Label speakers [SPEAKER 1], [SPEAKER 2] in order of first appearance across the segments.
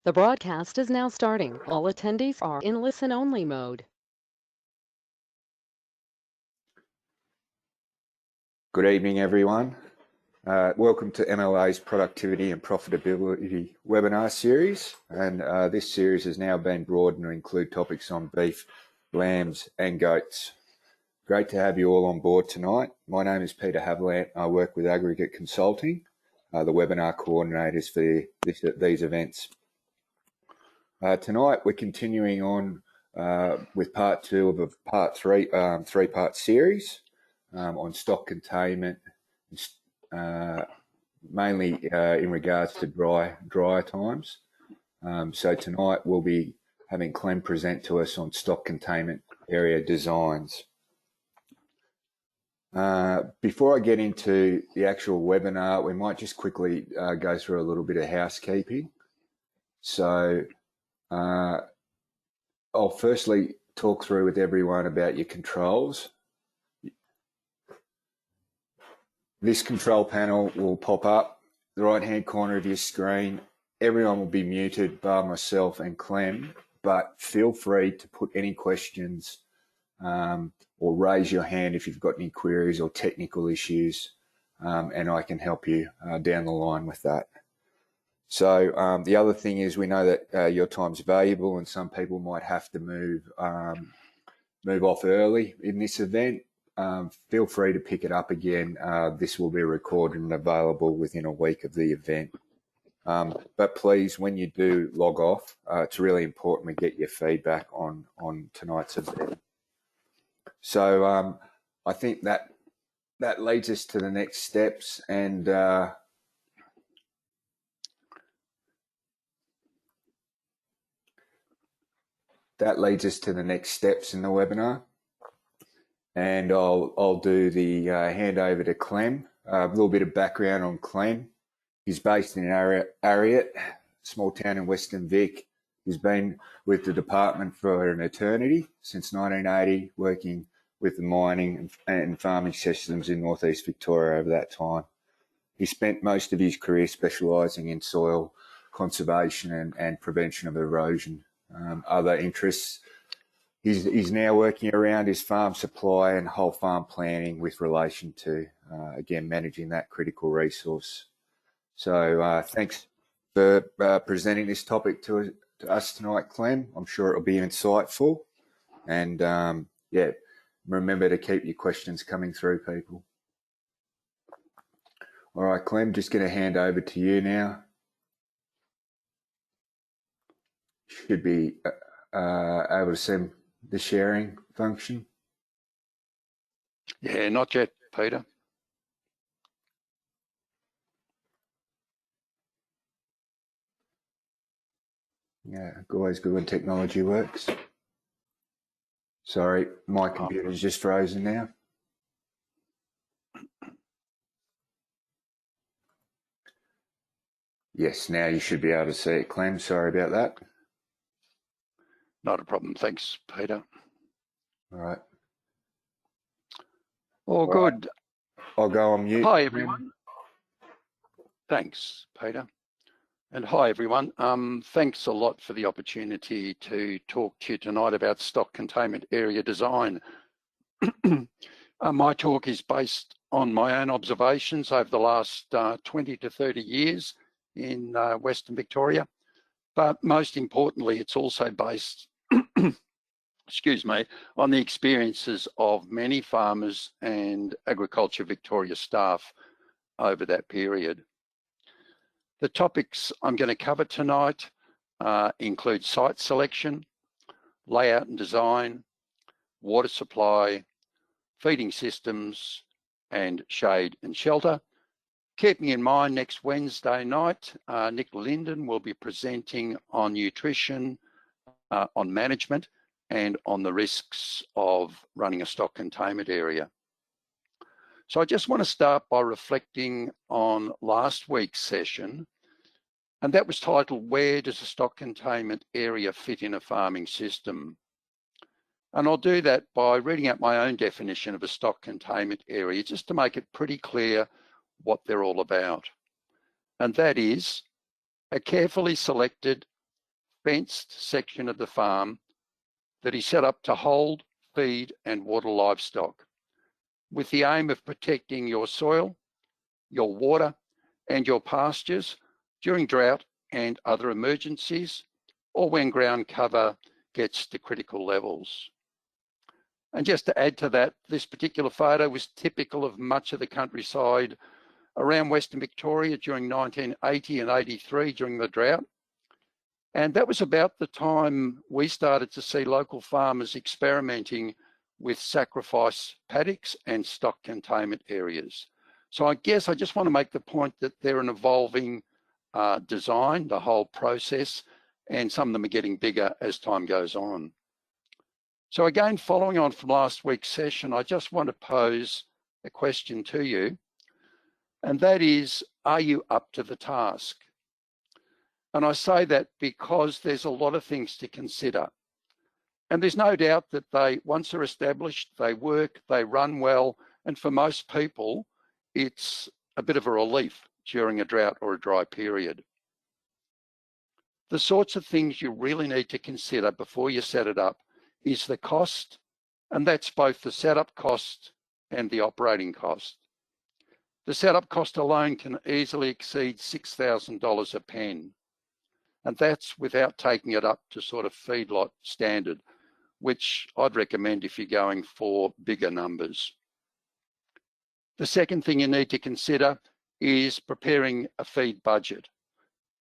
[SPEAKER 1] The broadcast is now starting. All attendees are in listen-only mode.
[SPEAKER 2] Good evening, everyone. Welcome to MLA's Productivity and Profitability webinar series. And this series has now been broadened to include topics on beef, lambs and goats. Great to have you all on board tonight. My name is Peter Haviland. I work with Aggregate Consulting, the webinar coordinators for these events. Tonight we're continuing on with part two of a part three-part series on stock containment, mainly in regards to drier times. So tonight we'll be having Clem present to us on stock containment area designs. Before I get into the actual webinar, we might just quickly go through a little bit of housekeeping. So I'll firstly talk through with everyone about your controls. This control panel will pop up the right-hand corner of your screen. Everyone will be muted bar myself and Clem, but feel free to put any questions or raise your hand if you've got any queries or technical issues, and I can help you down the line with that. So the other thing is we know that your time's valuable and some people might have to move off early in this event. Feel free to pick it up again. This will be recorded and available within a week of the event. But please, when you do log off, it's really important we get your feedback on tonight's event. So I think that leads us to the next steps, and that leads us to the next steps in the webinar. And I'll do the handover to Clem. A little bit of background on Clem. He's based in Ariat, small town in Western Vic. He's been with the department for an eternity, since 1980, working with the mining and farming systems in northeast Victoria over that time. He spent most of his career specialising in soil conservation and prevention of erosion. Other interests: He's now working around his farm supply and whole farm planning with relation to, again, managing that critical resource. So thanks for presenting this topic to us tonight, Clem. I'm sure it'll be insightful. And, yeah, remember to keep your questions coming through, people. All right, Clem, just going to hand over to you now. Should be able to send the sharing function.
[SPEAKER 3] Yeah, not yet, Peter.
[SPEAKER 2] Yeah, always good when technology works. Sorry, my computer's just frozen now. Yes, now you should be able to see it, Clem. Sorry about that.
[SPEAKER 3] Not a problem. Thanks, Peter.
[SPEAKER 2] All right.
[SPEAKER 3] All good.
[SPEAKER 2] Right. I'll go on mute.
[SPEAKER 3] Hi, everyone. Thanks, Peter. And hi, everyone. Thanks a lot for the opportunity to talk to you tonight about stock containment area design. My talk is based on my own observations over the last 20 to 30 years in Western Victoria. But most importantly, it's also based, excuse me, on the experiences of many farmers and Agriculture Victoria staff over that period. The topics I'm going to cover tonight include site selection, layout and design, water supply, feeding systems, and shade and shelter. Keeping in mind, next Wednesday night, Nick Linden will be presenting on nutrition, on management, and on the risks of running a stock containment area. So I just want to start by reflecting on last week's session, and that was titled, Where does a stock containment area fit in a farming system? And I'll do that by reading out my own definition of a stock containment area, just to make it pretty clear what they're all about. And that is a carefully selected fenced section of the farm that is set up to hold, feed and water livestock, with the aim of protecting your soil, your water and your pastures during drought and other emergencies, or when ground cover gets to critical levels. And just to add to that, this particular photo was typical of much of the countryside around Western Victoria during 1980 and 83 during the drought. And that was about the time we started to see local farmers experimenting with sacrifice paddocks and stock containment areas. So I guess I just want to make the point that they're an evolving design, the whole process, and some of them are getting bigger as time goes on. So again, following on from last week's session, I just want to pose a question to you, and that is, are you up to the task? And I say that because there's a lot of things to consider. And there's no doubt that they, once they're established, they work, they run well, and for most people, it's a bit of a relief during a drought or a dry period. The sorts of things you really need to consider before you set it up is the cost, and that's both the setup cost and the operating cost. The setup cost alone can easily exceed $6,000 a pen, and that's without taking it up to sort of feedlot standard, which I'd recommend if you're going for bigger numbers. The second thing you need to consider is preparing a feed budget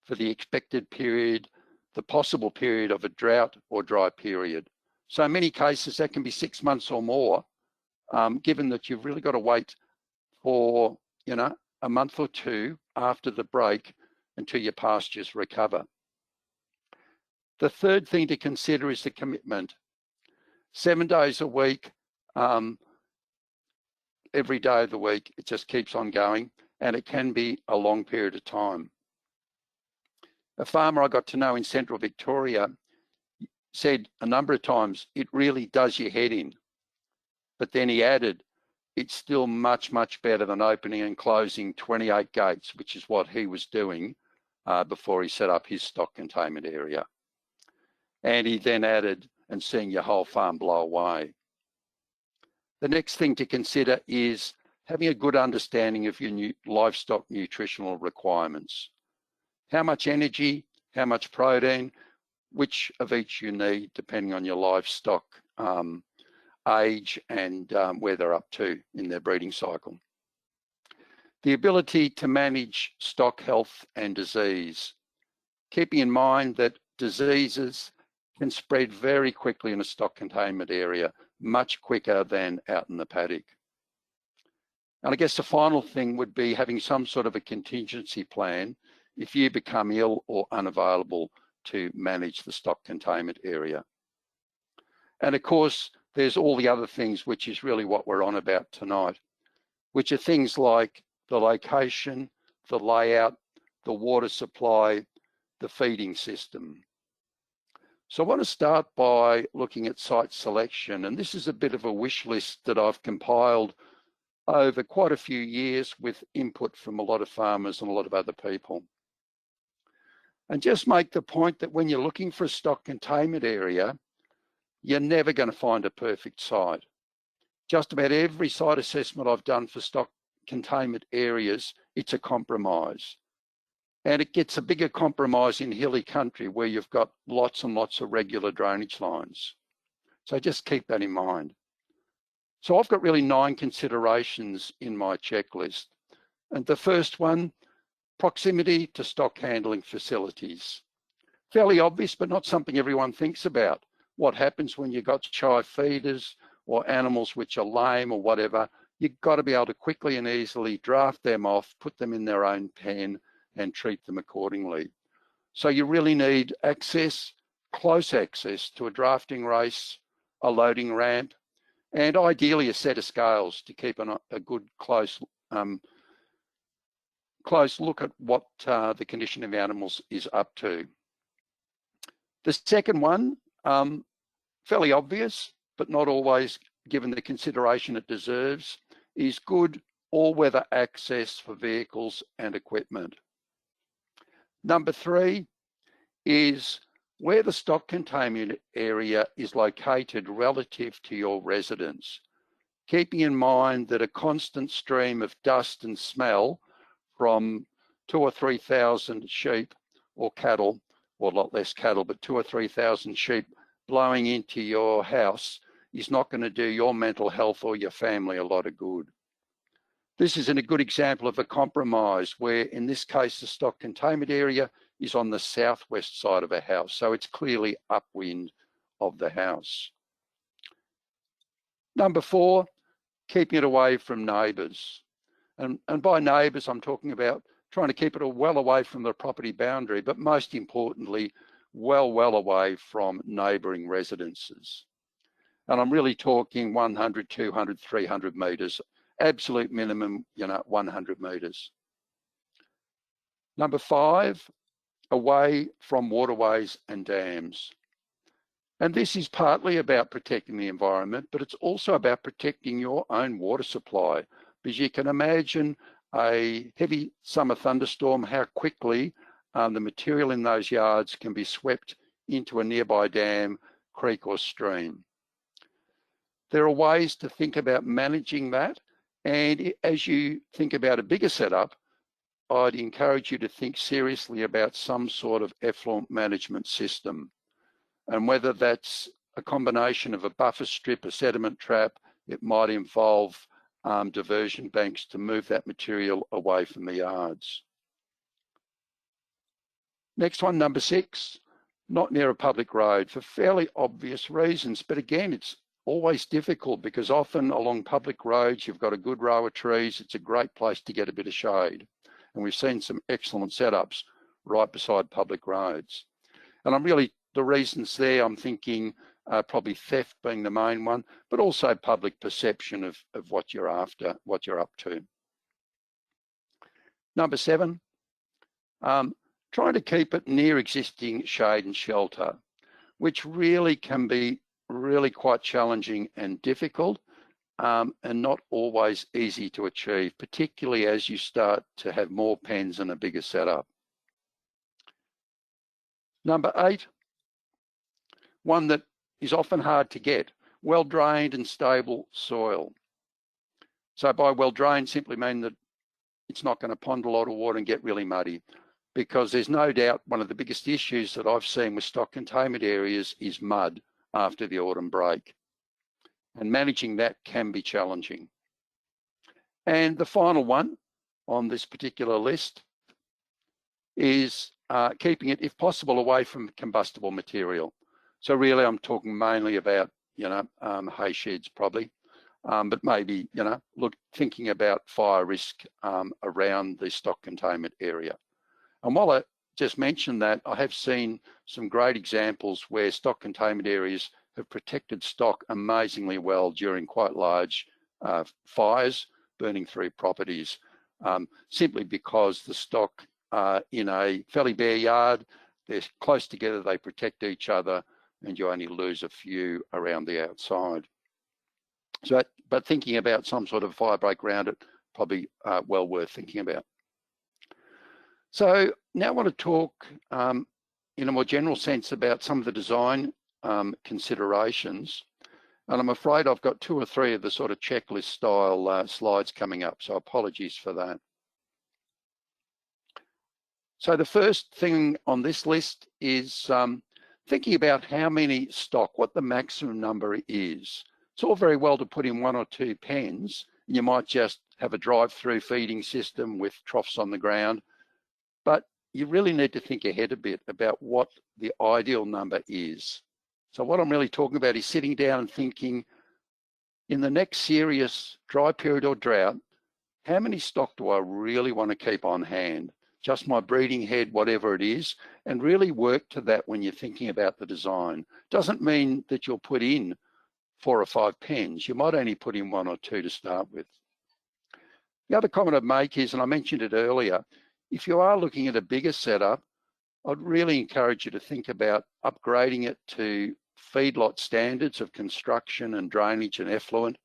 [SPEAKER 3] for the expected period, the possible period of a drought or dry period. So in many cases, that can be 6 months or more, given that you've really got to wait for, a month or two after the break until your pastures recover. The third thing to consider is the commitment. 7 days a week, every day of the week, it just keeps on going, and it can be a long period of time. A farmer I got to know in central Victoria said a number of times, it really does your head in. But then he added, it's still much, much better than opening and closing 28 gates, which is what he was doing before he set up his stock containment area. And he then added, and seeing your whole farm blow away. The next thing to consider is having a good understanding of your livestock nutritional requirements. How much energy, how much protein, which of each you need depending on your livestock age and where they're up to in their breeding cycle. The ability to manage stock health and disease, keeping in mind that diseases can spread very quickly in a stock containment area, much quicker than out in the paddock. And I guess the final thing would be having some sort of a contingency plan if you become ill or unavailable to manage the stock containment area. And of course, there's all the other things, which is really what we're on about tonight, which are things like the location, the layout, the water supply, the feeding system. So I want to start by looking at site selection, and this is a bit of a wish list that I've compiled over quite a few years with input from a lot of farmers and a lot of other people. And just make the point that when you're looking for a stock containment area, you're never going to find a perfect site. Just about every site assessment I've done for stock containment areas, it's a compromise. And it gets a bigger compromise in hilly country where you've got lots and lots of regular drainage lines. So just keep that in mind. So I've got really 9 considerations in my checklist. And the first one, proximity to stock handling facilities. Fairly obvious, but not something everyone thinks about. What happens when you've got shy feeders or animals which are lame or whatever? You've got to be able to quickly and easily draft them off, put them in their own pen, and treat them accordingly. So you really need access, close access to a drafting race, a loading ramp, and ideally a set of scales to keep a good close look at what the condition of animals is up to. The second one, fairly obvious, but not always given the consideration it deserves, is good all-weather access for vehicles and equipment. Number 3 is where the stock containment area is located relative to your residence, keeping in mind that a constant stream of dust and smell from 2,000 or 3,000 sheep or cattle, or a lot less cattle, but 2,000 or 3,000 sheep blowing into your house is not going to do your mental health or your family a lot of good. This is a good example of a compromise where, in this case, the stock containment area is on the southwest side of a house, so it's clearly upwind of the house. Number 4, keeping it away from neighbours. And by neighbours, I'm talking about trying to keep it well away from the property boundary, but most importantly, well away from neighbouring residences. And I'm really talking 100, 200, 300 metres, absolute minimum, 100 metres. Number 5, away from waterways and dams. And this is partly about protecting the environment, but it's also about protecting your own water supply, because you can imagine a heavy summer thunderstorm, how quickly the material in those yards can be swept into a nearby dam, creek or stream. There are ways to think about managing that, and as you think about a bigger setup, I'd encourage you to think seriously about some sort of effluent management system. And whether that's a combination of a buffer strip, a sediment trap, it might involve diversion banks to move that material away from the yards. Next one, number 6, not near a public road for fairly obvious reasons. But again, it's always difficult because often along public roads, you've got a good row of trees. It's a great place to get a bit of shade. And we've seen some excellent setups right beside public roads. And the reasons there, I'm thinking probably theft being the main one, but also public perception of what you're after, what you're up to. Number 7, trying to keep it near existing shade and shelter, which really can be really quite challenging and difficult, and not always easy to achieve, particularly as you start to have more pens and a bigger setup. Number 8, one that is often hard to get, well-drained and stable soil. So by well-drained, simply mean that it's not going to pond a lot of water and get really muddy, because there's no doubt one of the biggest issues that I've seen with stock containment areas is mud after the autumn break. And managing that can be challenging. And the final one on this particular list is keeping it, if possible, away from combustible material. So really, I'm talking mainly about, hay sheds probably, but maybe, thinking about fire risk around the stock containment area. And while I just mentioned that, I have seen some great examples where stock containment areas have protected stock amazingly well during quite large fires burning through properties, simply because the stock in a fairly bare yard, they're close together, they protect each other, and you only lose a few around the outside. So, but thinking about some sort of fire break around it, probably well worth thinking about. So now I want to talk in a more general sense about some of the design considerations. And I'm afraid I've got 2 or 3 of the sort of checklist style slides coming up, so apologies for that. So the first thing on this list is thinking about how many stock, what the maximum number is. It's all very well to put in 1 or 2 pens. You might just have a drive-through feeding system with troughs on the ground, but you really need to think ahead a bit about what the ideal number is. So what I'm really talking about is sitting down and thinking, in the next serious dry period or drought, how many stock do I really want to keep on hand? Just my breeding head, whatever it is, and really work to that when you're thinking about the design. Doesn't mean that you'll put in 4 or 5 pens. You might only put in 1 or 2 to start with. The other comment I'd make is, and I mentioned it earlier, if you are looking at a bigger setup, I'd really encourage you to think about upgrading it to feedlot standards of construction and drainage and effluent,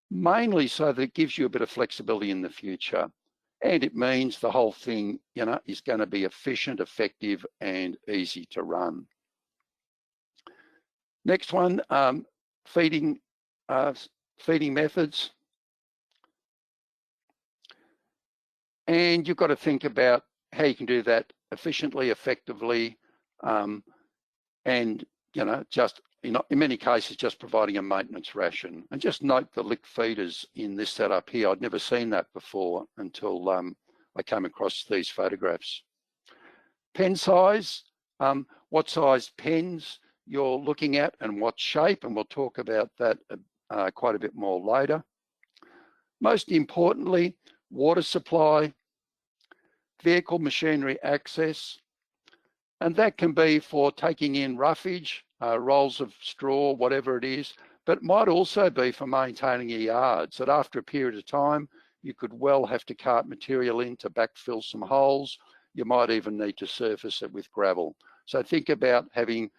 [SPEAKER 3] mainly so that it gives you a bit of flexibility in the future. And it means the whole thing, you know, is going to be efficient, effective, and easy to run. Next one, feeding methods. And you've got to think about how you can do that efficiently, effectively, and, you know, just, you know, in many cases, just providing a maintenance ration. And just note the lick feeders in this setup here. I'd never seen that before until I came across these photographs. Pen size, what size pens you're looking at and what shape, and we'll talk about that quite a bit more later. Most importantly, water supply, vehicle machinery access, and that can be for taking in roughage, rolls of straw, whatever it is, but it might also be for maintaining your yards, that after a period of time, you could well have to cart material in to backfill some holes. You might even need to surface it with gravel. So think about having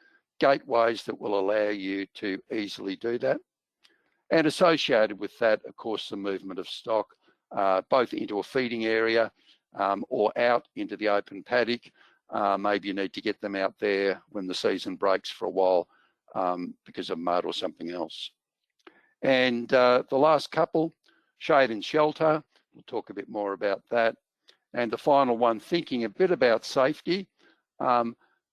[SPEAKER 3] gateways that will allow you to easily do that. And associated with that, of course, the movement of stock, both into a feeding area or out into the open paddock. Maybe you need to get them out there when the season breaks for a while because of mud or something else. And the last couple, shade and shelter. We'll talk a bit more about that. And the final one, thinking a bit about safety,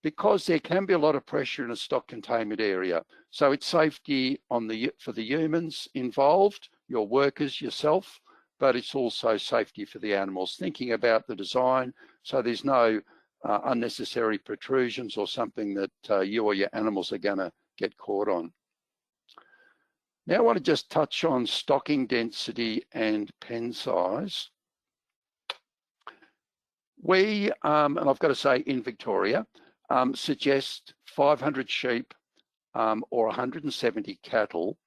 [SPEAKER 3] because there can be a lot of pressure in a stock containment area. So it's safety for the humans involved, your workers, yourself, but it's also safety for the animals, thinking about the design so there's no unnecessary protrusions or something that you or your animals are going to get caught on. Now I want to just touch on stocking density and pen size. We, and I've got to say in Victoria, suggest 500 sheep or 170 cattle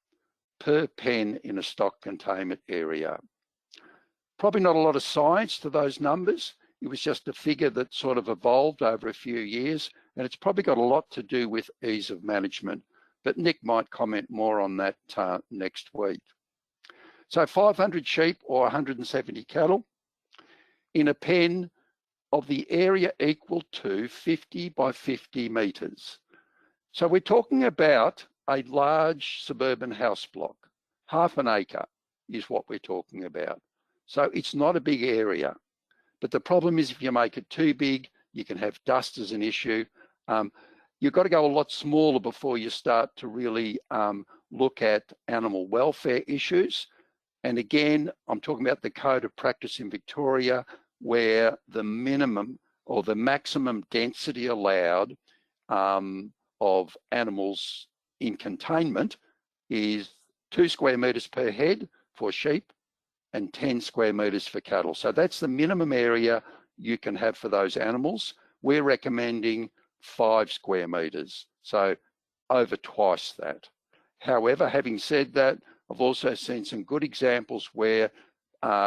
[SPEAKER 3] per pen in a stock containment area. Probably not a lot of science to those numbers. It was just a figure that sort of evolved over a few years, and it's probably got a lot to do with ease of management. But Nick might comment more on that next week. So 500 sheep or 170 cattle in a pen of the area equal to 50 by 50 metres. So we're talking about a large suburban house block. Half an acre is what we're talking about. So it's not a big area. But the problem is if you make it too big, you can have dust as an issue. You've got to go a lot smaller before you start to really look at animal welfare issues. And again, I'm talking about the code of practice in Victoria, where the minimum or the maximum density allowed of animals in containment is 2 square metres per head for sheep and 10 square metres for cattle. So that's the minimum area you can have for those animals. We're recommending 5 square metres, so over twice that. However, having said that, I've also seen some good examples where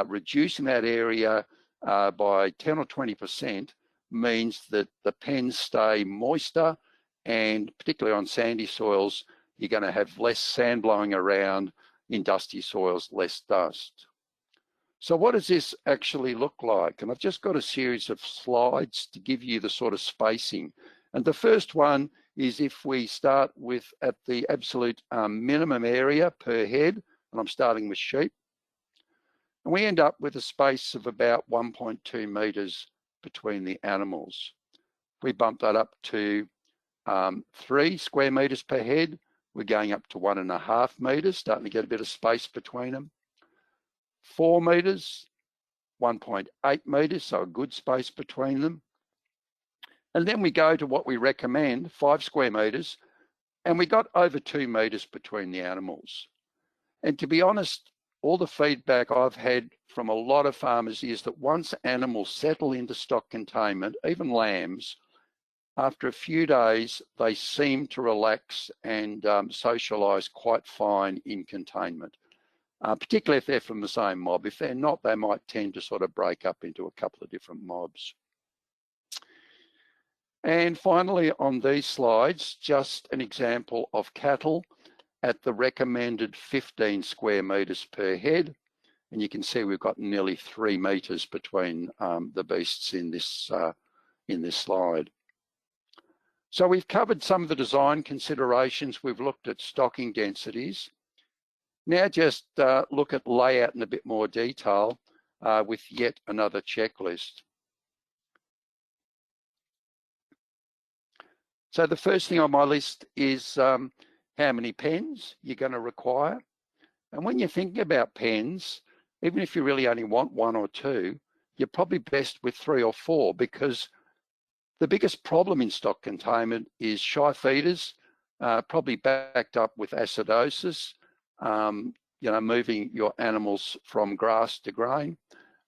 [SPEAKER 3] reducing that area by 10 or 20% means that the pens stay moister, and particularly on sandy soils, you're going to have less sand blowing around. In dusty soils, less dust. So what does this actually look like? And I've just got a series of slides to give you the sort of spacing. And the first one is if we start with at the absolute minimum area per head, and I'm starting with sheep, and we end up with a space of about 1.2 metres between the animals. We bump that up to 3 square metres per head. We're going up to 1.5 metres, starting to get a bit of space between them. 4 metres, 1.8 metres, so a good space between them. And then we go to what we recommend, 5 square metres, and we got over 2 metres between the animals. And to be honest, all the feedback I've had from a lot of farmers is that once animals settle into stock containment, even lambs, after a few days, they seem to relax and socialise quite fine in containment. Particularly if they're from the same mob. If they're not, they might tend to sort of break up into a couple of different mobs. And finally, on these slides, just an example of cattle at the recommended 15 square metres per head. And you can see we've got nearly 3 metres between the beasts in this slide. So we've covered some of the design considerations. We've looked at stocking densities. Now just look at layout in a bit more detail with yet another checklist. So the first thing on my list is how many pens you're going to require. And when you're thinking about pens, even if you really only want 1 or 2, you're probably best with 3 or 4, because the biggest problem in stock containment is shy feeders, probably backed up with acidosis, moving your animals from grass to grain.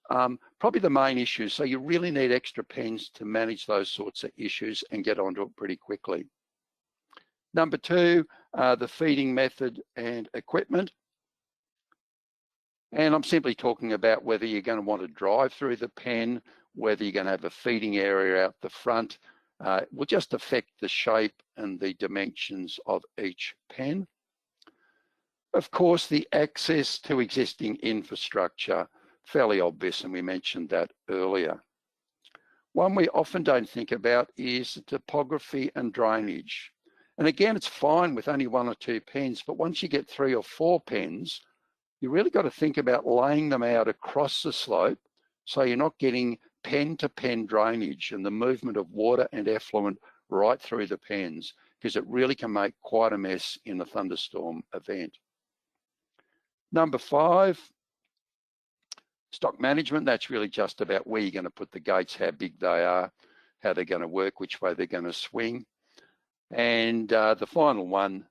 [SPEAKER 3] Probably the main issue. So you really need extra pens to manage those sorts of issues and get onto it pretty quickly. Number 2, the feeding method and equipment. And I'm simply talking about whether you're going to want to drive through the pen, whether you're going to have a feeding area out the front. It will just affect the shape and the dimensions of each pen. Of course, the access to existing infrastructure, fairly obvious, and we mentioned that earlier. One we often don't think about is topography and drainage. And again, it's fine with only 1 or 2 pens, but once you get 3 or 4 pens, you really got to think about laying them out across the slope so you're not getting pen-to-pen drainage and the movement of water and effluent right through the pens, because it really can make quite a mess in a thunderstorm event. Number 5, stock management. That's really just about where you're going to put the gates, how big they are, how they're going to work, which way they're going to swing. And the final one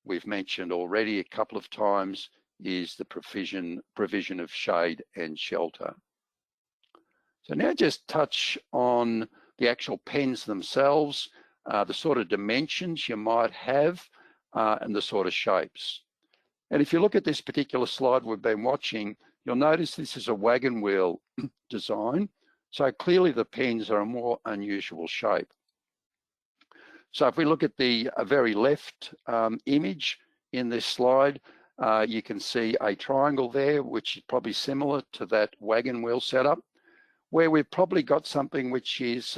[SPEAKER 3] we've mentioned already a couple of times is the provision of shade and shelter. So now just touch on the actual pens themselves, the sort of dimensions you might have, and the sort of shapes. And if you look at this particular slide we've been watching, you'll notice this is a wagon wheel design. So clearly the pens are a more unusual shape. So if we look at the very left image in this slide, you can see a triangle there, which is probably similar to that wagon wheel setup, where we've probably got something which is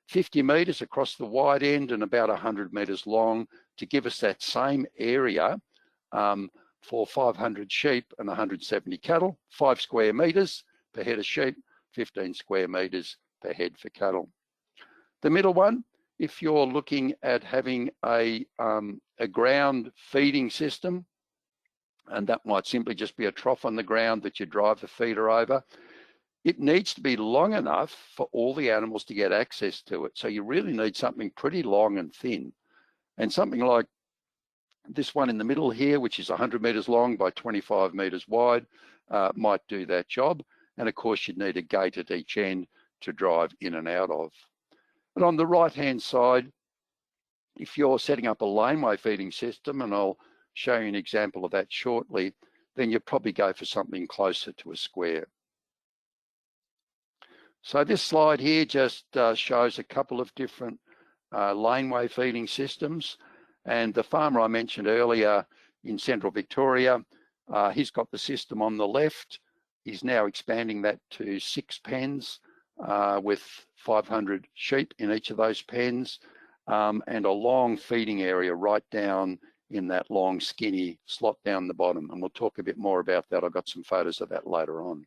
[SPEAKER 3] 50 metres across the wide end and about 100 metres long to give us that same area for 500 sheep and 170 cattle, 5 square metres per head of sheep, 15 square metres per head for cattle. The middle one, if you're looking at having a ground feeding system, and that might simply just be a trough on the ground that you drive the feeder over, it needs to be long enough for all the animals to get access to it. So you really need something pretty long and thin. And something like this one in the middle here, which is 100 metres long by 25 metres wide, might do that job. And of course, you'd need a gate at each end to drive in and out of. And on the right-hand side, if you're setting up a laneway feeding system, and I'll show you an example of that shortly, then you'd probably go for something closer to a square. So this slide here just shows a couple of different laneway feeding systems. And the farmer I mentioned earlier in central Victoria, he's got the system on the left. He's now expanding that to 6 pens with 500 sheep in each of those pens, and a long feeding area right down in that long skinny slot down the bottom. And we'll talk a bit more about that. I've got some photos of that later on.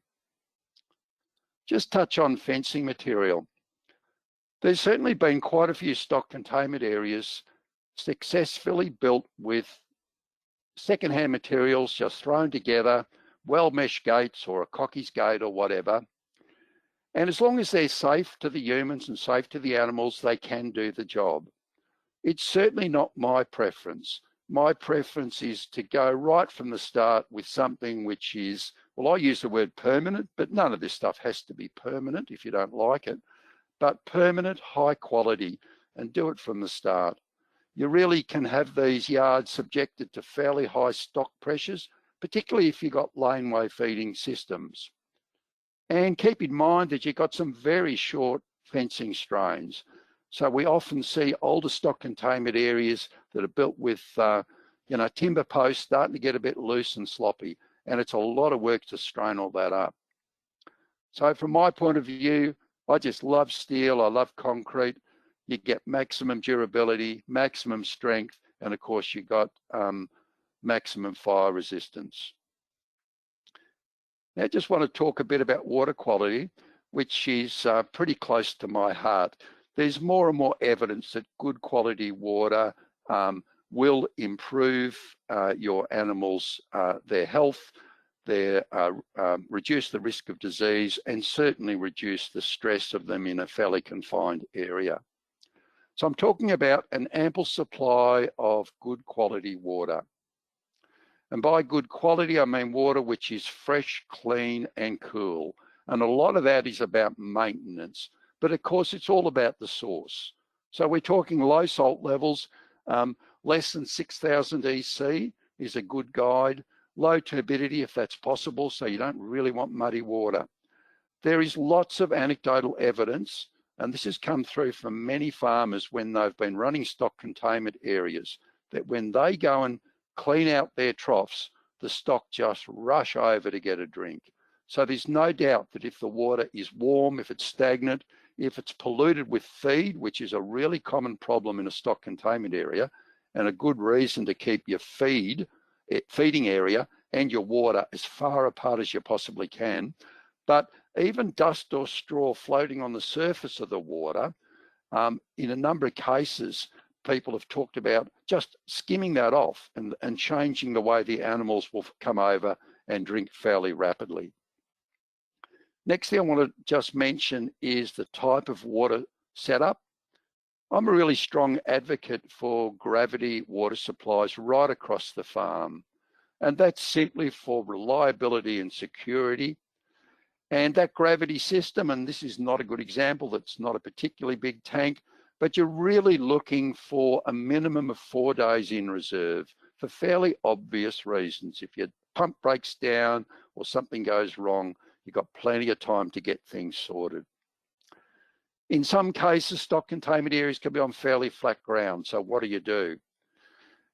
[SPEAKER 3] Just touch on fencing material. There's certainly been quite a few stock containment areas successfully built with secondhand materials just thrown together, well-meshed gates or a cocky's gate or whatever. And as long as they're safe to the humans and safe to the animals, they can do the job. It's certainly not my preference. My preference is to go right from the start with something which is, well, I use the word permanent, but none of this stuff has to be permanent if you don't like it, but permanent, high quality, and do it from the start. You really can have these yards subjected to fairly high stock pressures, particularly if you've got laneway feeding systems. And keep in mind that you've got some very short fencing strains. So we often see older stock containment areas that are built with timber posts starting to get a bit loose and sloppy. and it's a lot of work to strain all that up. So from my point of view, I just love steel, I love concrete. You get maximum durability, maximum strength, and of course you got maximum fire resistance. Now I just want to talk a bit about water quality, which is pretty close to my heart. There's more and more evidence that good quality water will improve your animals, their health, reduce the risk of disease, and certainly reduce the stress of them in a fairly confined area. So I'm talking about an ample supply of good quality water. And by good quality, I mean water which is fresh, clean, and cool. And a lot of that is about maintenance. But of course, it's all about the source. So we're talking low salt levels, less than 6,000 EC is a good guide. Low turbidity, if that's possible, so you don't really want muddy water. There is lots of anecdotal evidence, and this has come through from many farmers when they've been running stock containment areas, that when they go and clean out their troughs, the stock just rush over to get a drink. So there's no doubt that if the water is warm, if it's stagnant, if it's polluted with feed, which is a really common problem in a stock containment area, and a good reason to keep your feeding area and your water as far apart as you possibly can. But even dust or straw floating on the surface of the water, in a number of cases, people have talked about just skimming that off and changing the way the animals will come over and drink fairly rapidly. Next thing I want to just mention is the type of water setup. I'm a really strong advocate for gravity water supplies right across the farm. And that's simply for reliability and security. And that gravity system, and this is not a good example, that's not a particularly big tank, but you're really looking for a minimum of 4 days in reserve for fairly obvious reasons. If your pump breaks down or something goes wrong, you've got plenty of time to get things sorted. In some cases, stock containment areas can be on fairly flat ground. So what do?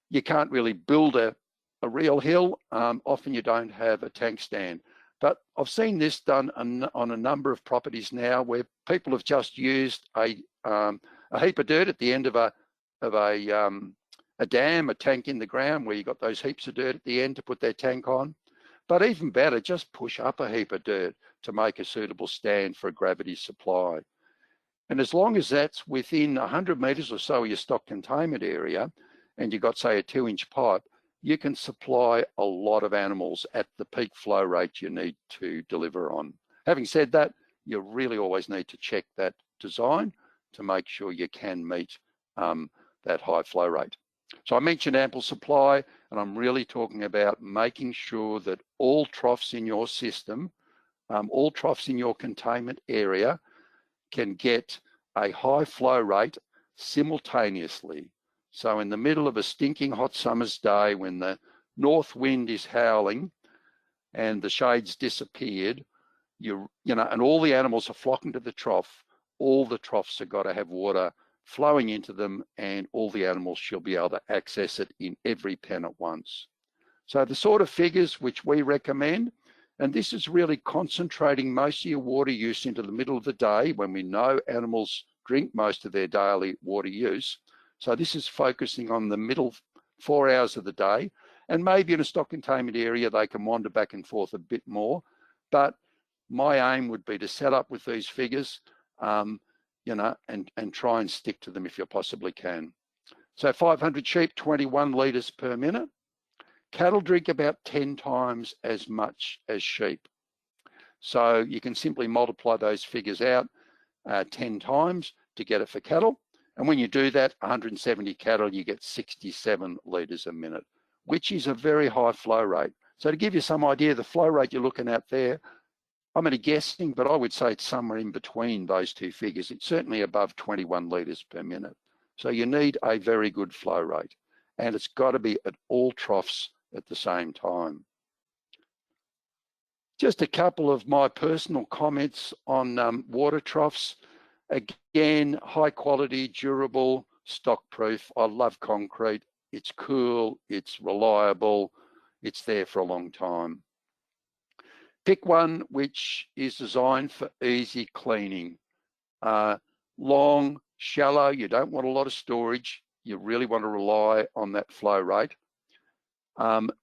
[SPEAKER 3] You can't really build a real hill. Often you don't have a tank stand. But I've seen this done on a number of properties now where people have just used a heap of dirt at the end of a dam, a tank in the ground where you got those heaps of dirt at the end to put their tank on. But even better, just push up a heap of dirt to make a suitable stand for a gravity supply. And as long as that's within 100 metres or so of your stock containment area, and you've got, say, a 2-inch pipe, you can supply a lot of animals at the peak flow rate you need to deliver on. Having said that, you really always need to check that design to make sure you can meet that high flow rate. So I mentioned ample supply, and I'm really talking about making sure that all troughs in your system, all troughs in your containment area can get a high flow rate simultaneously. So in the middle of a stinking hot summer's day when the north wind is howling and the shade's disappeared, and all the animals are flocking to the trough, all the troughs have got to have water flowing into them, and all the animals shall be able to access it in every pen at once. So the sort of figures which we recommend, and this is really concentrating most of your water use into the middle of the day when we know animals drink most of their daily water use. So this is focusing on the middle 4 hours of the day, and maybe in a stock containment area, they can wander back and forth a bit more. But my aim would be to set up with these figures, and try and stick to them if you possibly can. So 500 sheep, 21 litres per minute. Cattle drink about 10 times as much as sheep. So you can simply multiply those figures out 10 times to get it for cattle. And when you do that, 170 cattle, you get 67 litres a minute, which is a very high flow rate. So to give you some idea, the flow rate you're looking at there, I'm only guessing, but I would say it's somewhere in between those two figures. It's certainly above 21 litres per minute. So you need a very good flow rate, and it's got to be at all troughs at the same time. Just a couple of my personal comments on water troughs. Again, high quality, durable, stock proof. I love concrete. It's cool, it's reliable, it's there for a long time. Pick one which is designed for easy cleaning. Long, shallow, you don't want a lot of storage. You really want to rely on that flow rate.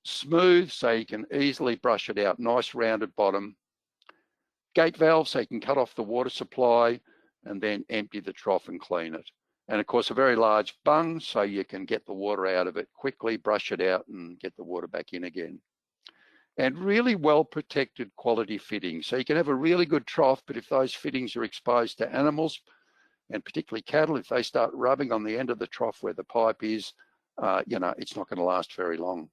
[SPEAKER 3] Smooth, so you can easily brush it out, nice rounded bottom. Gate valve, so you can cut off the water supply and then empty the trough and clean it. And of course, a very large bung, so you can get the water out of it quickly, brush it out and get the water back in again. And really well protected quality fittings. So you can have a really good trough, but if those fittings are exposed to animals, and particularly cattle, if they start rubbing on the end of the trough where the pipe is, it's not going to last very long.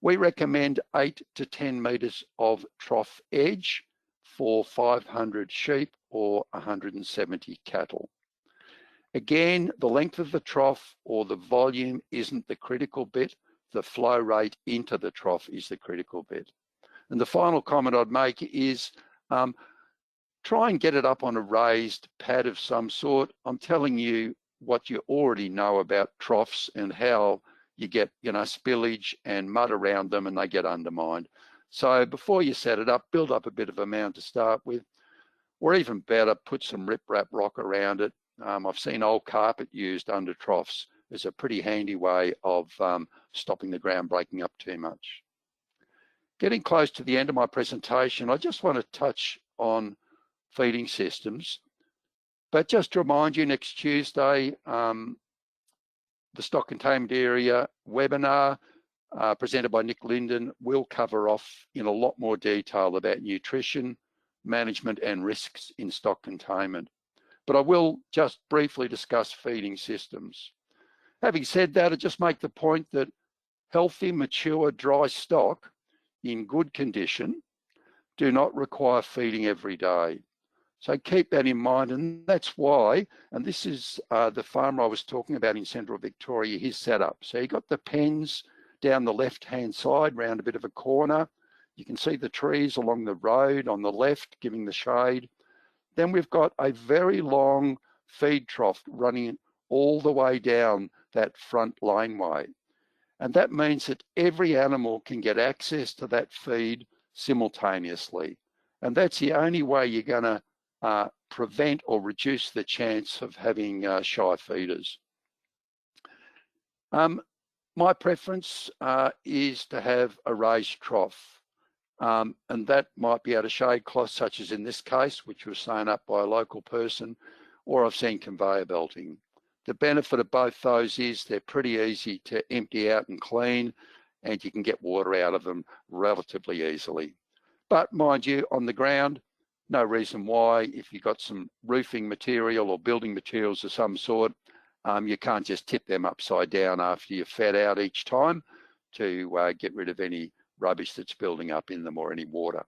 [SPEAKER 3] We recommend 8 to 10 metres of trough edge for 500 sheep or 170 cattle. Again, the length of the trough or the volume isn't the critical bit. The flow rate into the trough is the critical bit. And the final comment I'd make is try and get it up on a raised pad of some sort. I'm telling you what you already know about troughs and how you get, spillage and mud around them and they get undermined. So before you set it up, build up a bit of a mound to start with, or even better, put some riprap rock around it. I've seen old carpet used under troughs. It's a pretty handy way of stopping the ground breaking up too much. Getting close to the end of my presentation, I just want to touch on feeding systems. But just to remind you, next Tuesday, the Stock Containment Area webinar presented by Nick Linden will cover off in a lot more detail about nutrition, management and risks in stock containment. But I will just briefly discuss feeding systems. Having said that, I just make the point that healthy, mature, dry stock in good condition do not require feeding every day. So keep that in mind, and that's why, and this is the farmer I was talking about in central Victoria, his setup. So you got the pens down the left-hand side, round a bit of a corner. You can see the trees along the road on the left, giving the shade. Then we've got a very long feed trough running all the way down that front laneway. And that means that every animal can get access to that feed simultaneously. And that's the only way you're going to prevent or reduce the chance of having shy feeders. My preference is to have a raised trough. And that might be out of shade cloth, such as in this case, which was sewn up by a local person, or I've seen conveyor belting. The benefit of both those is they're pretty easy to empty out and clean, and you can get water out of them relatively easily. But mind you, on the ground, no reason why, if you've got some roofing material or building materials of some sort, you can't just tip them upside down after you've fed out each time to get rid of any rubbish that's building up in them or any water.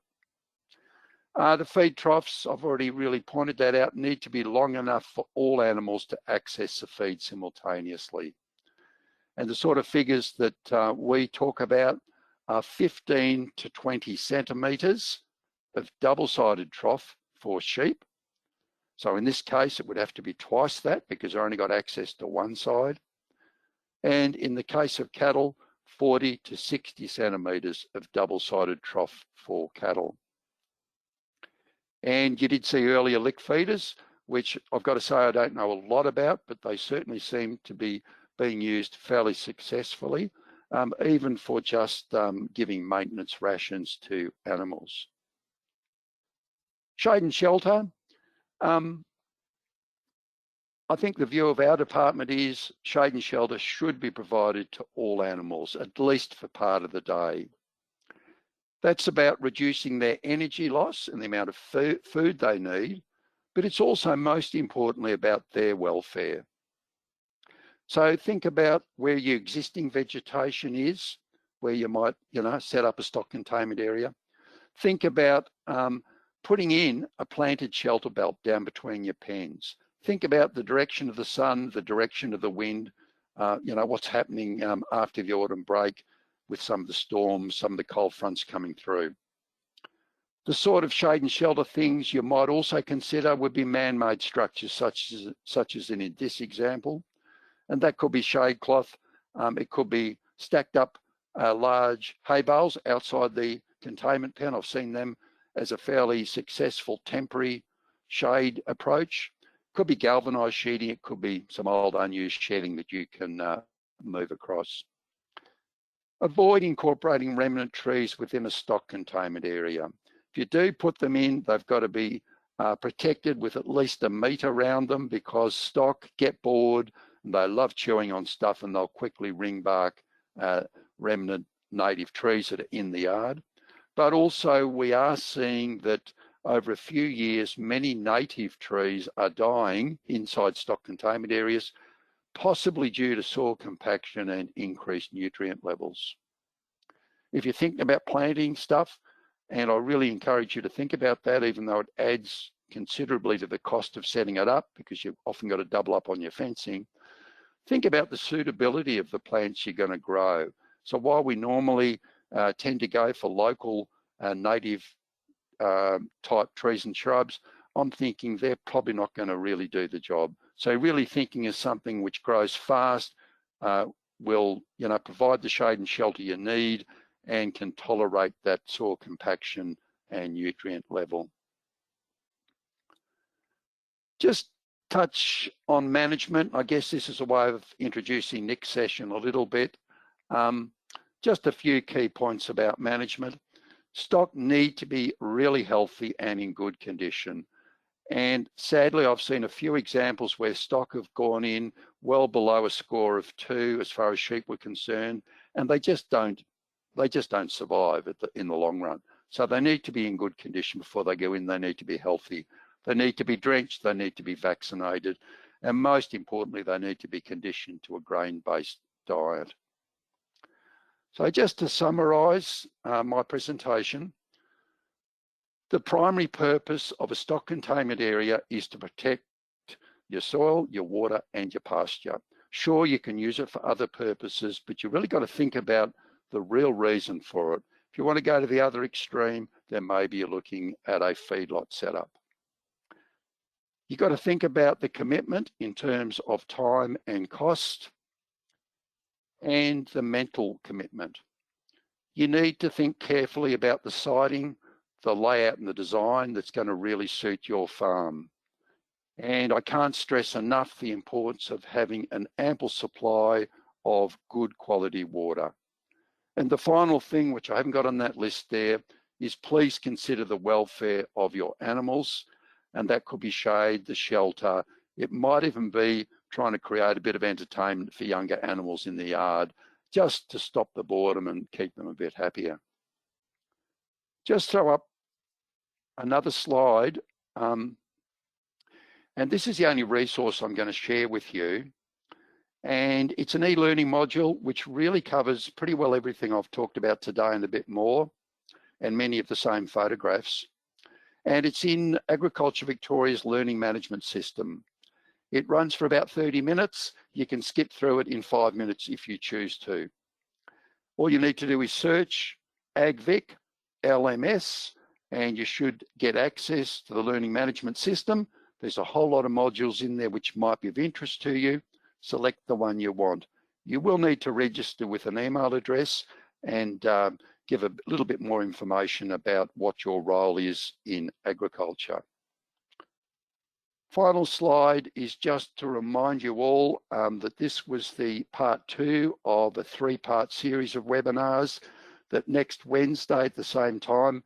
[SPEAKER 3] The feed troughs, I've already really pointed that out, need to be long enough for all animals to access the feed simultaneously. And the sort of figures that we talk about are 15 to 20 centimetres of double-sided trough for sheep. So in this case, it would have to be twice that because I only got access to one side. And in the case of cattle, 40 to 60 centimetres of double-sided trough for cattle. And you did see earlier lick feeders, which I've got to say I don't know a lot about, but they certainly seem to be being used fairly successfully, even for just giving maintenance rations to animals. Shade and shelter. I think the view of our department is shade and shelter should be provided to all animals, at least for part of the day. That's about reducing their energy loss and the amount of food they need, but it's also most importantly about their welfare. So think about where your existing vegetation is, where you might, set up a stock containment area. Think about putting in a planted shelter belt down between your pens. Think about the direction of the sun, the direction of the wind, what's happening after the autumn break with some of the storms, some of the cold fronts coming through. The sort of shade and shelter things you might also consider would be man-made structures, such as in this example. And that could be shade cloth. It could be stacked up large hay bales outside the containment pen. I've seen them as a fairly successful temporary shade approach. Could be galvanized sheeting, it could be some old unused sheeting that you can move across. Avoid incorporating remnant trees within a stock containment area. If you do put them in, they've got to be protected with at least a metre around them, because stock get bored and they love chewing on stuff, and they'll quickly ring bark remnant native trees that are in the yard. But also we are seeing that over a few years, many native trees are dying inside stock containment areas, possibly due to soil compaction and increased nutrient levels. If you're thinking about planting stuff, and I really encourage you to think about that, even though it adds considerably to the cost of setting it up, because you've often got to double up on your fencing, think about the suitability of the plants you're going to grow. So while we normally tend to go for local native type trees and shrubs, I'm thinking they're probably not going to really do the job. So really thinking of something which grows fast, will provide the shade and shelter you need, and can tolerate that soil compaction and nutrient level. Just touch on management. I guess this is a way of introducing Nick's session a little bit. Just a few key points about management. Stock need to be really healthy and in good condition. And sadly, I've seen a few examples where stock have gone in well below a score of 2 as far as sheep were concerned, and they just don't survive in the long run. So they need to be in good condition before they go in. They need to be healthy. They need to be drenched. They need to be vaccinated. And most importantly, they need to be conditioned to a grain-based diet. So just to summarise my presentation, the primary purpose of a stock containment area is to protect your soil, your water, and your pasture. Sure, you can use it for other purposes, but you've really got to think about the real reason for it. If you want to go to the other extreme, then maybe you're looking at a feedlot setup. You've got to think about the commitment in terms of time and cost, and the mental commitment. You need to think carefully about the siting, the layout and the design that's going to really suit your farm. And I can't stress enough the importance of having an ample supply of good quality water. And the final thing, which I haven't got on that list there, is please consider the welfare of your animals. And that could be shade, the shelter. It might even be trying to create a bit of entertainment for younger animals in the yard, just to stop the boredom and keep them a bit happier. Just throw up another slide. And this is the only resource I'm going to share with you. And it's an e-learning module, which really covers pretty well everything I've talked about today and a bit more, and many of the same photographs. And it's in Agriculture Victoria's learning management system. It runs for about 30 minutes. You can skip through it in 5 minutes if you choose to. All you need to do is search AgVic LMS, and you should get access to the learning management system. There's a whole lot of modules in there which might be of interest to you. Select the one you want. You will need to register with an email address and give a little bit more information about what your role is in agriculture. Final slide is just to remind you all that this was the part 2 of a 3-part series of webinars, that next Wednesday at the same time,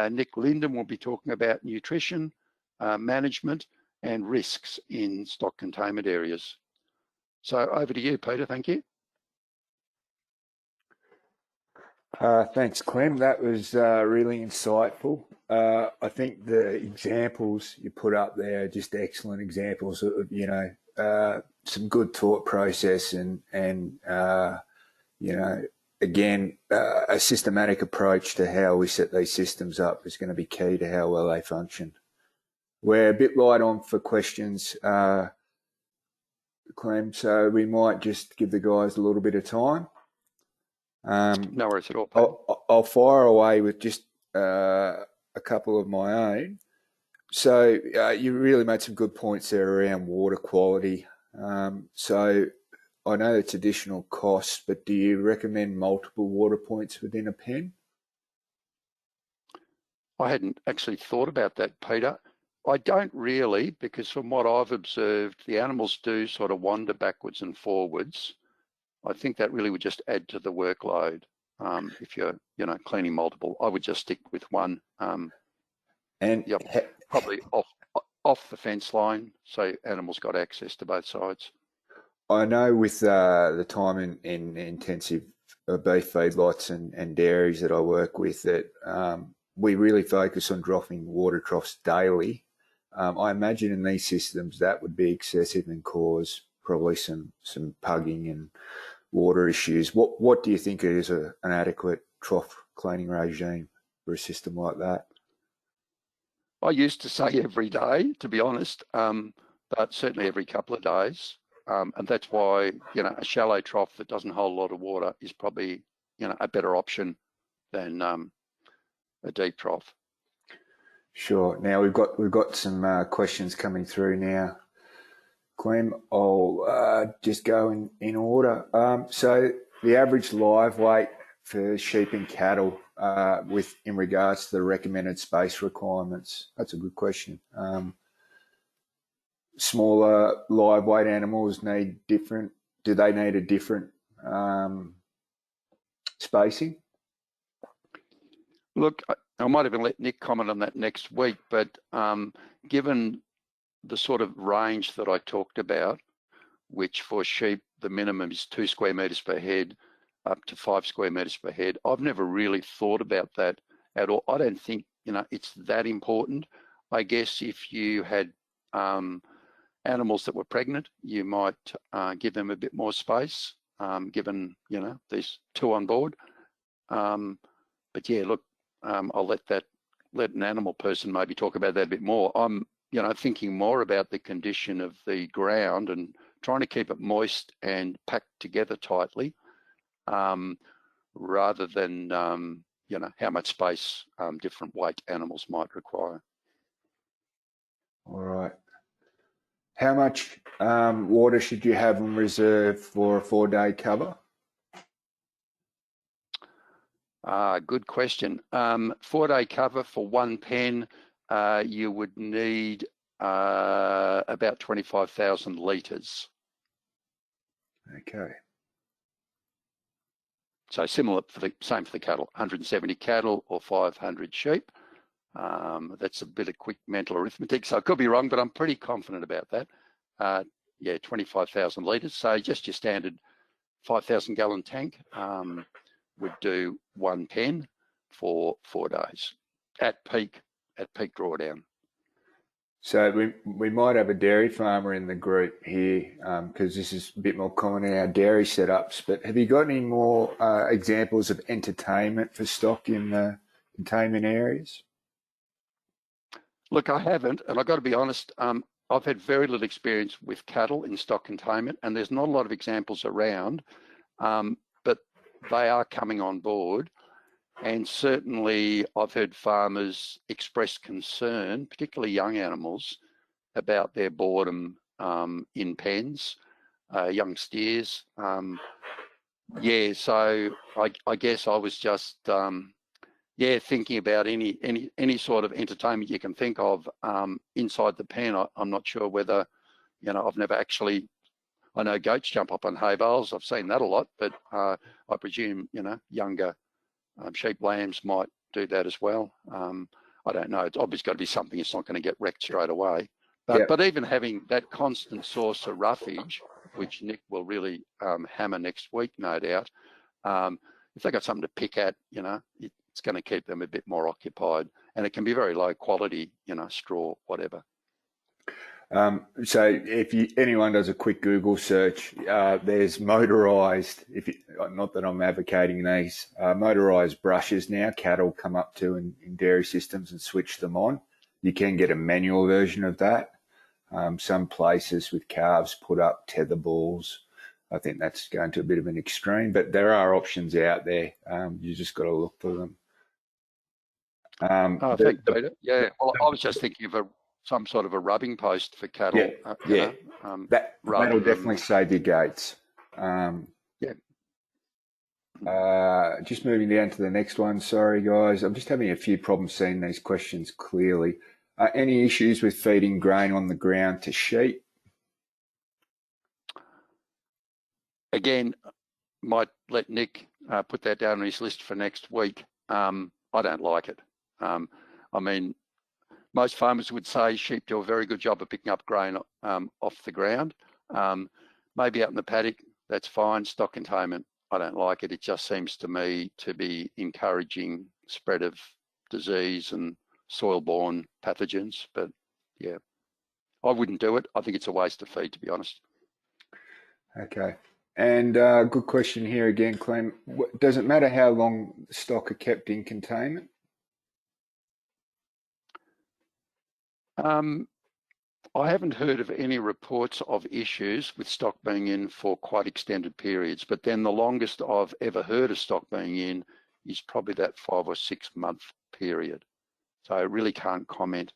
[SPEAKER 3] Nick Linden will be talking about nutrition, management and risks in stock containment areas. So over to you, Peter, thank you.
[SPEAKER 2] Thanks, Clem. That was really insightful. I think the examples you put up there are just excellent examples of, some good thought process and again, a systematic approach to how we set these systems up is going to be key to how well they function. We're a bit light on for questions, Clem, so we might just give the guys a little bit of time.
[SPEAKER 3] No worries at all.
[SPEAKER 2] I'll fire away with just a couple of my own. So you really made some good points there around water quality. So I know it's additional costs, but do you recommend multiple water points within a pen?
[SPEAKER 3] I hadn't actually thought about that, Peter. I don't really, because from what I've observed, the animals do sort of wander backwards and forwards. I think that really would just add to the workload. If you're, cleaning multiple, I would just stick with one.
[SPEAKER 2] And
[SPEAKER 3] Yep, probably off the fence line, so animals got access to both sides.
[SPEAKER 2] I know with the time in intensive beef feedlots and dairies that I work with that we really focus on dropping water troughs daily. I imagine in these systems that would be excessive and cause probably some pugging and water issues. What do you think is an adequate trough cleaning regime for a system like that?
[SPEAKER 3] I used to say every day, to be honest, but certainly every couple of days. And that's why, a shallow trough that doesn't hold a lot of water is probably, a better option than a deep trough.
[SPEAKER 2] Sure. Now we've got some questions coming through now. Clem, I'll just go in order. So the average live weight for sheep and cattle in regards to the recommended space requirements? That's a good question. Smaller live weight animals do they need a different spacing?
[SPEAKER 3] Look, I might even let Nick comment on that next week, but given the sort of range that I talked about, which for sheep, the minimum is 2 square metres per head, up to 5 square metres per head. I've never really thought about that at all. I don't think, it's that important. I guess if you had animals that were pregnant, you might give them a bit more space, given, there's 2 on board. But yeah, look, I'll let an animal person maybe talk about that a bit more. I'm, thinking more about the condition of the ground and trying to keep it moist and packed together tightly, rather than, how much space different weight animals might require.
[SPEAKER 2] All right. How much water should you have in reserve for a 4-day cover?
[SPEAKER 3] Good question. 4-day cover for one pen, you would need about 25,000 litres.
[SPEAKER 2] Okay.
[SPEAKER 3] So similar same for the cattle, 170 cattle or 500 sheep. That's a bit of quick mental arithmetic, so I could be wrong, but I'm pretty confident about that. 25,000 litres. So just your standard 5,000 gallon tank would do one pen for 4 days at peak drawdown.
[SPEAKER 2] So we might have a dairy farmer in the group here because this is a bit more common in our dairy setups. But have you got any more examples of entertainment for stock in the containment areas?
[SPEAKER 3] Look, I haven't, and I've got to be honest, I've had very little experience with cattle in stock containment, and there's not a lot of examples around, but they are coming on board. And certainly I've heard farmers express concern, particularly young animals, about their boredom in pens, young steers. So I guess I was just thinking about any sort of entertainment you can think of inside the pen. I'm not sure whether, I've never actually, I know goats jump up on hay bales. I've seen that a lot, but I presume, younger sheep, lambs might do that as well. I don't know. It's obviously got to be something that's not going to get wrecked straight away. But even having that constant source of roughage, which Nick will really hammer next week, no doubt, if they've got something to pick at, it's going to keep them a bit more occupied. And it can be very low quality, straw, whatever.
[SPEAKER 2] So if anyone does a quick Google search, there's motorised, not that I'm advocating these, motorised brushes now, cattle come up to in dairy systems and switch them on. You can get a manual version of that. Some places with calves put up tether balls. I think that's going to a bit of an extreme, but there are options out there. You just got to look for them.
[SPEAKER 3] Thank you, Peter. Yeah, well, I was just thinking of some sort of a rubbing post for cattle.
[SPEAKER 2] That'll definitely save your gates. Just moving down to the next one. Sorry, guys. I'm just having a few problems seeing these questions clearly. Any issues with feeding grain on the ground to sheep?
[SPEAKER 3] Again, might let Nick put that down on his list for next week. I don't like it. I mean, most farmers would say sheep do a very good job of picking up grain off the ground. Maybe out in the paddock, that's fine. Stock containment, I don't like it. It just seems to me to be encouraging spread of disease and soil-borne pathogens. But yeah, I wouldn't do it. I think it's a waste of feed, to be honest.
[SPEAKER 2] Okay. And good question here again, Clem. Does it matter how long stock are kept in containment?
[SPEAKER 3] I haven't heard of any reports of issues with stock being in for quite extended periods, but then the longest I've ever heard of stock being in is probably that 5 or 6 month period. So I really can't comment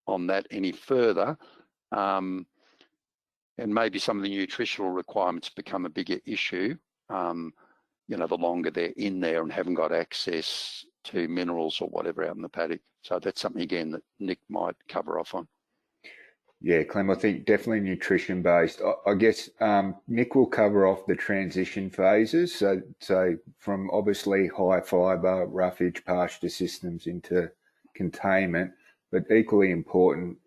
[SPEAKER 3] on that any further. And maybe some of the nutritional requirements become a bigger issue, you know, the longer they're in there and haven't got access to minerals or whatever out in the paddock. So that's something, again, that Nick might cover off on.
[SPEAKER 2] Yeah, Clem, I think definitely nutrition based. I guess Nick will cover off the transition phases. So from obviously high fibre, roughage, pasture systems into containment, but equally important,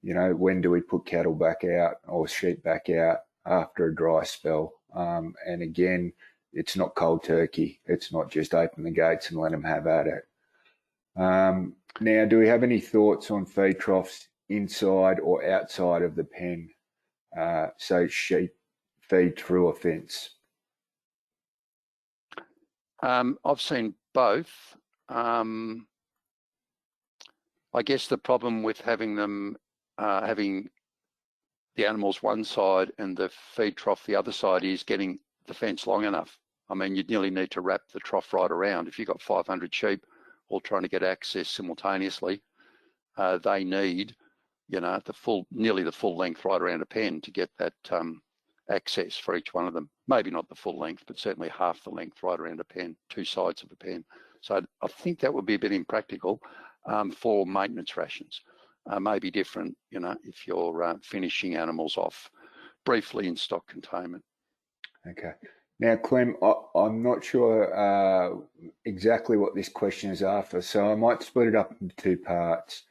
[SPEAKER 2] you know, when do we put cattle back out or sheep back out after a dry spell? And again, it's not cold turkey. It's not just open the gates and let them have at it. Now, do we have any thoughts on feed troughs inside or outside of the pen? So sheep feed through a fence.
[SPEAKER 3] I've seen both. I guess the problem with having them, having the animals one side and the feed trough the other side is getting the fence long enough. I mean, you'd nearly need to wrap the trough right around. If you've got 500 sheep all trying to get access simultaneously, they need, you know, nearly the full length right around a pen to get that access for each one of them. Maybe not the full length, but certainly half the length right around a pen, 2 sides of a pen. So I think that would be a bit impractical for maintenance rations. Maybe different, you know, if you're finishing animals off briefly in stock containment.
[SPEAKER 2] Okay. Now, Clem, I'm not sure exactly what this question is after, so I might split it up into 2 parts.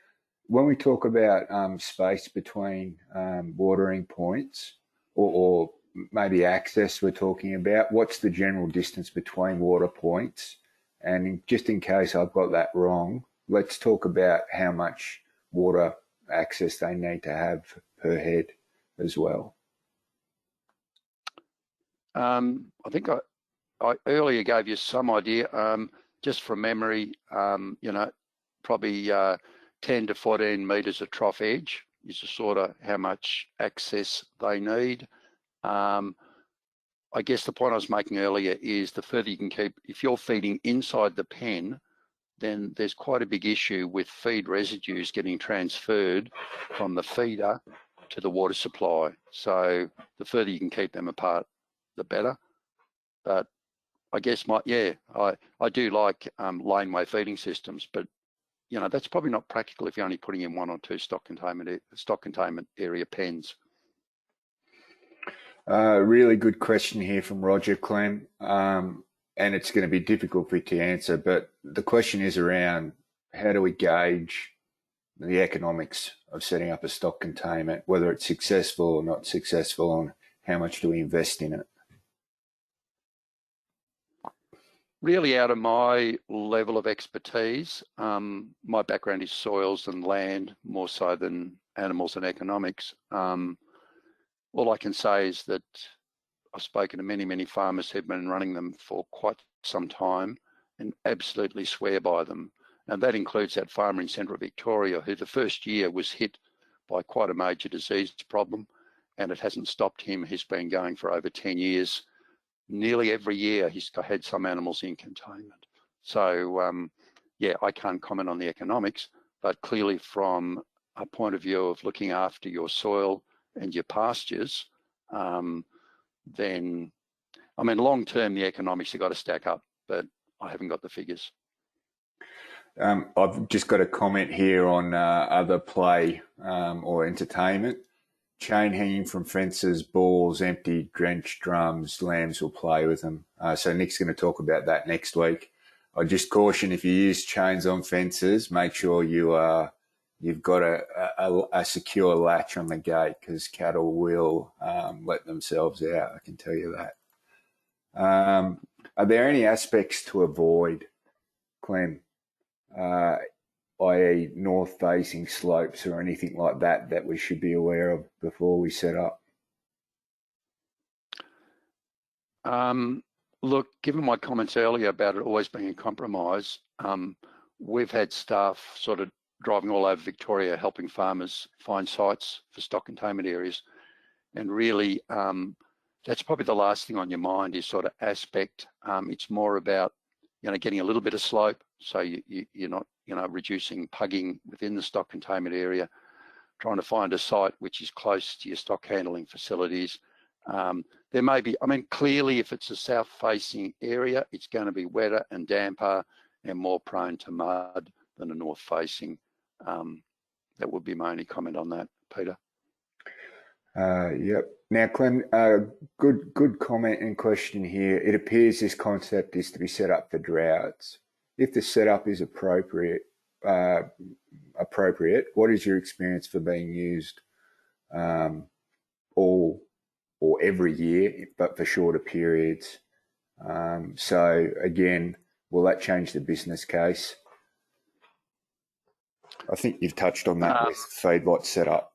[SPEAKER 2] When we talk about space between watering points or maybe access we're talking about, what's the general distance between water points? And just in case I've got that wrong, let's talk about how much water access they need to have per head as well.
[SPEAKER 3] I think I earlier gave you some idea, just from memory, you know, probably 10 to 14 metres of trough edge is the sort of how much access they need. I guess the point I was making earlier is the further you can keep, if you're feeding inside the pen, then there's quite a big issue with feed residues getting transferred from the feeder to the water supply. So the further you can keep them apart, the better. But I guess I do like laneway feeding systems, but you know, that's probably not practical if you're only putting in 1 or 2 stock containment area pens.
[SPEAKER 2] Really good question here from Roger, Clem, and it's going to be difficult for you to answer, but the question is around how do we gauge the economics of setting up a stock containment, whether it's successful or not successful, and how much do we invest in it?
[SPEAKER 3] Really, out of my level of expertise, my background is soils and land more so than animals and economics. All I can say is that I've spoken to many, many farmers who've been running them for quite some time and absolutely swear by them. And that includes that farmer in central Victoria who the first year was hit by quite a major disease problem, and it hasn't stopped him. He's been going for over 10 years. Nearly every year he's had some animals in containment. So yeah, I can't comment on the economics, but clearly from a point of view of looking after your soil and your pastures, then I mean, long term, the economics have got to stack up, but I haven't got the figures.
[SPEAKER 2] I've just got a comment here on other play or entertainment. Chain hanging from fences, balls, empty, drenched drums, lambs will play with them. So Nick's going to talk about that next week. I just caution, if you use chains on fences, make sure you've got a secure latch on the gate, because cattle will let themselves out, I can tell you that. Are there any aspects to avoid, Clem, i.e. north-facing slopes or anything like that that we should be aware of before we set up?
[SPEAKER 3] Look, given my comments earlier about it always being a compromise, we've had staff sort of driving all over Victoria helping farmers find sites for stock containment areas. And really, that's probably the last thing on your mind is sort of aspect. It's more about, getting a little bit of slope, so you're not, reducing pugging within the stock containment area, trying to find a site which is close to your stock handling facilities. There may be, clearly if it's a south-facing area, it's going to be wetter and damper and more prone to mud than a north-facing. That would be my only comment on that, Peter.
[SPEAKER 2] Yep. Now, Clem, good comment and question here. It appears this concept is to be set up for droughts. If the setup is appropriate, what is your experience for being used all or every year, but for shorter periods? So again, will that change the business case? I think you've touched on that with feedlot setup.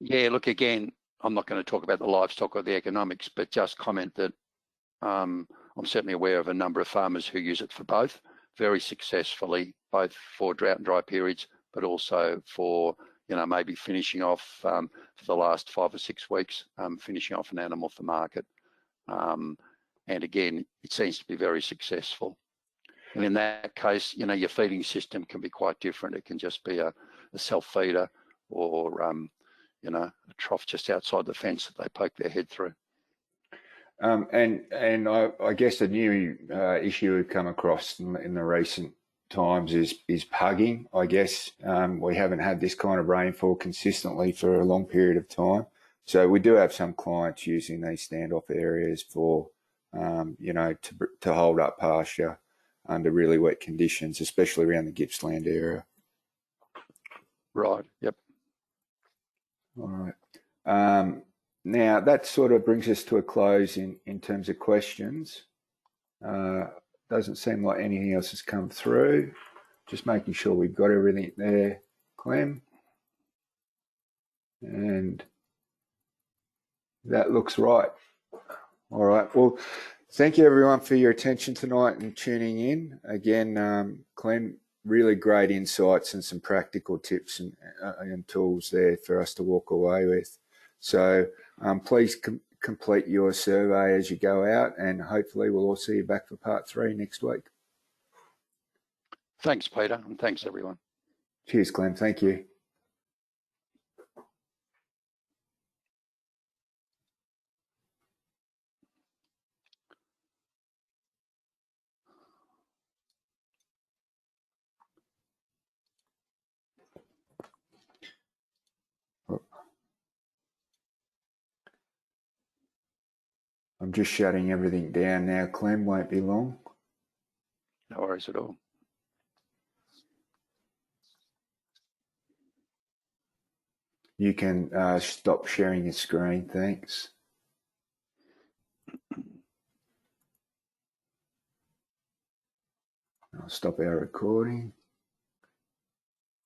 [SPEAKER 3] Yeah, look, again, I'm not going to talk about the livestock or the economics, but just comment that I'm certainly aware of a number of farmers who use it for both very successfully, both for drought and dry periods, but also for, maybe finishing off for the last 5 or 6 weeks, finishing off an animal for market. And again, it seems to be very successful. And in that case, your feeding system can be quite different. It can just be a self-feeder or, a trough just outside the fence that they poke their head through.
[SPEAKER 2] And I guess a new issue we've come across in the recent times is pugging. I guess we haven't had this kind of rainfall consistently for a long period of time. So we do have some clients using these standoff areas for, to hold up pasture under really wet conditions, especially around the Gippsland area.
[SPEAKER 3] Right, yep.
[SPEAKER 2] All right. Now, that sort of brings us to a close in terms of questions. Doesn't seem like anything else has come through. Just making sure we've got everything there, Clem. And that looks right. All right. Well, thank you, everyone, for your attention tonight and tuning in. Again, Clem, really great insights and some practical tips and tools there for us to walk away with. So please complete your survey as you go out, and hopefully we'll all see you back for part 3 next week.
[SPEAKER 3] Thanks, Peter, and thanks, everyone.
[SPEAKER 2] Cheers, Clem. Thank you. I'm just shutting everything down now, Clem. Won't be long.
[SPEAKER 3] No worries at all.
[SPEAKER 2] You can stop sharing your screen, thanks. I'll stop our recording.